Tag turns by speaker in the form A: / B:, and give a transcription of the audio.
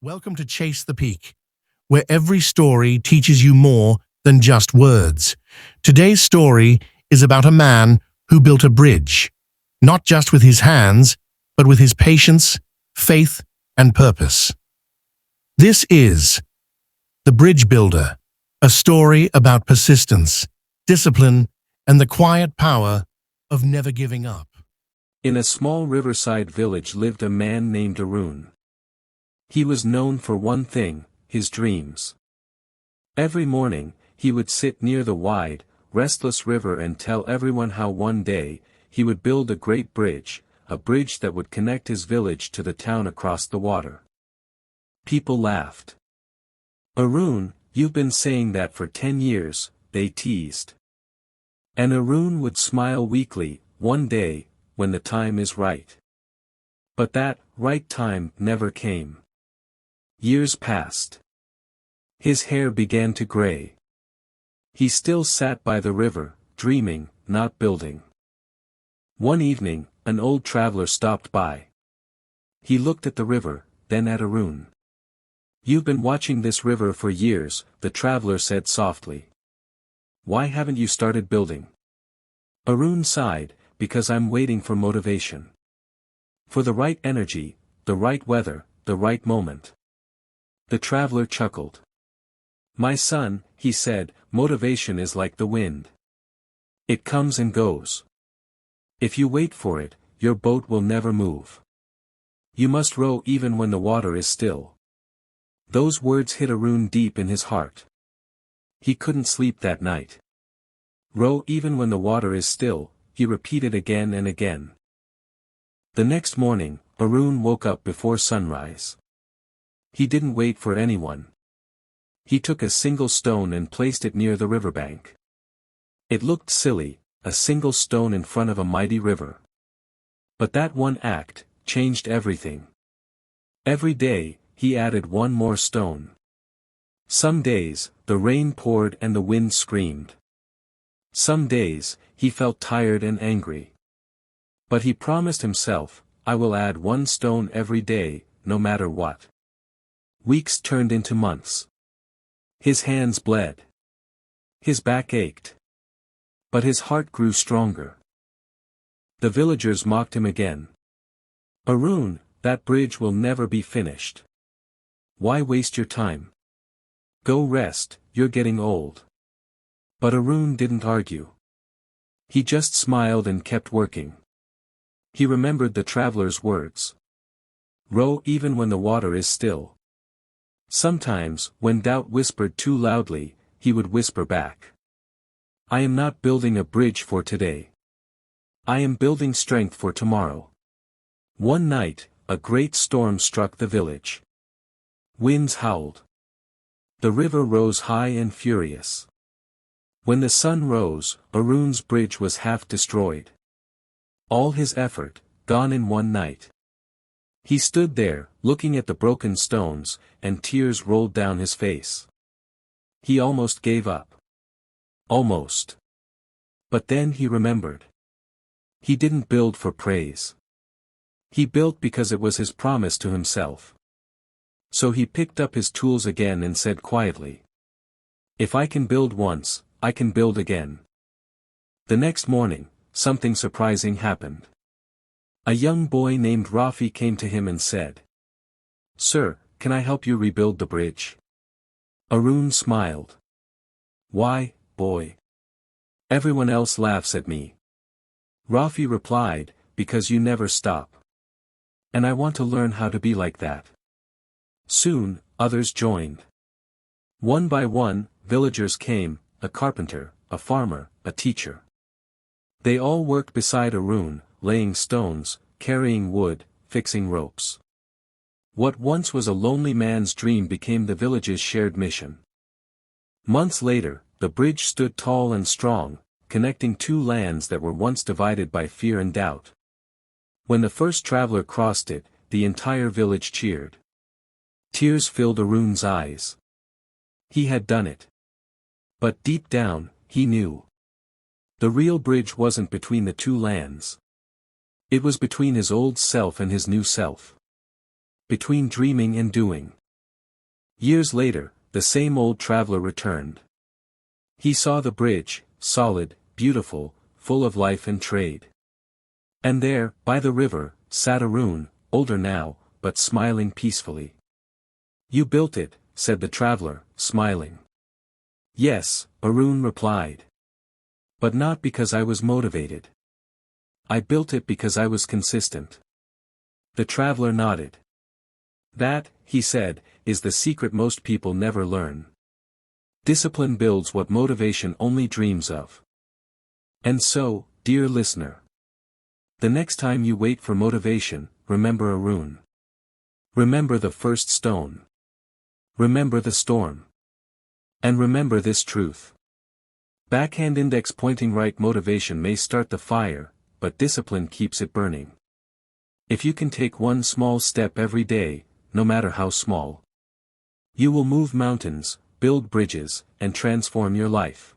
A: Welcome to Chase the Peak, where every story teaches you more than just words. Today's story is about a man who built a bridge, not just with his hands, but with his patience, faith, and purpose. This is The Bridge Builder, a story about persistence, discipline, and the quiet power of never giving up.
B: In a small riverside village lived a man named Arun. He was known for one thing, his dreams. Every morning, he would sit near the wide, restless river and tell everyone how one day, he would build a great bridge, a bridge that would connect his village to the town across the water. People laughed. "Arun, you've been saying that for 10 years, they teased. And Arun would smile weakly, one day, when the time is right. But that right time never came. Years passed. His hair began to gray. He still sat by the river, dreaming, not building. One evening, an old traveler stopped by. He looked at the river, then at Arun. "You've been watching this river for years," the traveler said softly. "Why haven't you started building?" Arun sighed, "Because I'm waiting for motivation. For the right energy, the right weather, the right moment." The traveler chuckled. "My son," he said, "motivation is like the wind. It comes and goes. If you wait for it, your boat will never move. You must row even when the water is still." Those words hit Arun deep in his heart. He couldn't sleep that night. "Row even when the water is still," he repeated again and again. The next morning, Arun woke up before sunrise. He didn't wait for anyone. He took a single stone and placed it near the riverbank. It looked silly, a single stone in front of a mighty river. But that one act changed everything. Every day, he added one more stone. Some days, the rain poured and the wind screamed. Some days, he felt tired and angry. But he promised himself, "I will add one stone every day, no matter what." Weeks turned into months. His hands bled. His back ached. But his heart grew stronger. The villagers mocked him again. "Arun, that bridge will never be finished. Why waste your time? Go rest, you're getting old." But Arun didn't argue. He just smiled and kept working. He remembered the traveler's words. "Row even when the water is still." Sometimes, when doubt whispered too loudly, he would whisper back, "I am not building a bridge for today. I am building strength for tomorrow." One night, a great storm struck the village. Winds howled. The river rose high and furious. When the sun rose, Arun's bridge was half destroyed. All his effort, gone in one night. He stood there, looking at the broken stones, and tears rolled down his face. He almost gave up. Almost. But then he remembered. He didn't build for praise. He built because it was his promise to himself. So he picked up his tools again and said quietly, "If I can build once, I can build again." The next morning, something surprising happened. A young boy named Rafi came to him and said, "Sir, can I help you rebuild the bridge?" Arun smiled. "Why, boy? Everyone else laughs at me." Rafi replied, "Because you never stop. And I want to learn how to be like that." Soon, others joined. One by one, villagers came, a carpenter, a farmer, a teacher. They all worked beside Arun, laying stones, carrying wood, fixing ropes. What once was a lonely man's dream became the village's shared mission. Months later, the bridge stood tall and strong, connecting two lands that were once divided by fear and doubt. When the first traveler crossed it, the entire village cheered. Tears filled Arun's eyes. He had done it. But deep down, he knew. The real bridge wasn't between the two lands. It was between his old self and his new self. Between dreaming and doing. Years later, the same old traveler returned. He saw the bridge, solid, beautiful, full of life and trade. And there, by the river, sat Arun, older now, but smiling peacefully. "You built it," said the traveler, smiling. "Yes," Arun replied. "But not because I was motivated. I built it because I was consistent." The traveler nodded. "That," he said, "is the secret most people never learn. Discipline builds what motivation only dreams of." And so, dear listener, the next time you wait for motivation, remember Arun. Remember the first stone. Remember the storm. And remember this truth. Backhand index pointing right: motivation may start the fire, but discipline keeps it burning. If you can take one small step every day, no matter how small, you will move mountains, build bridges, and transform your life.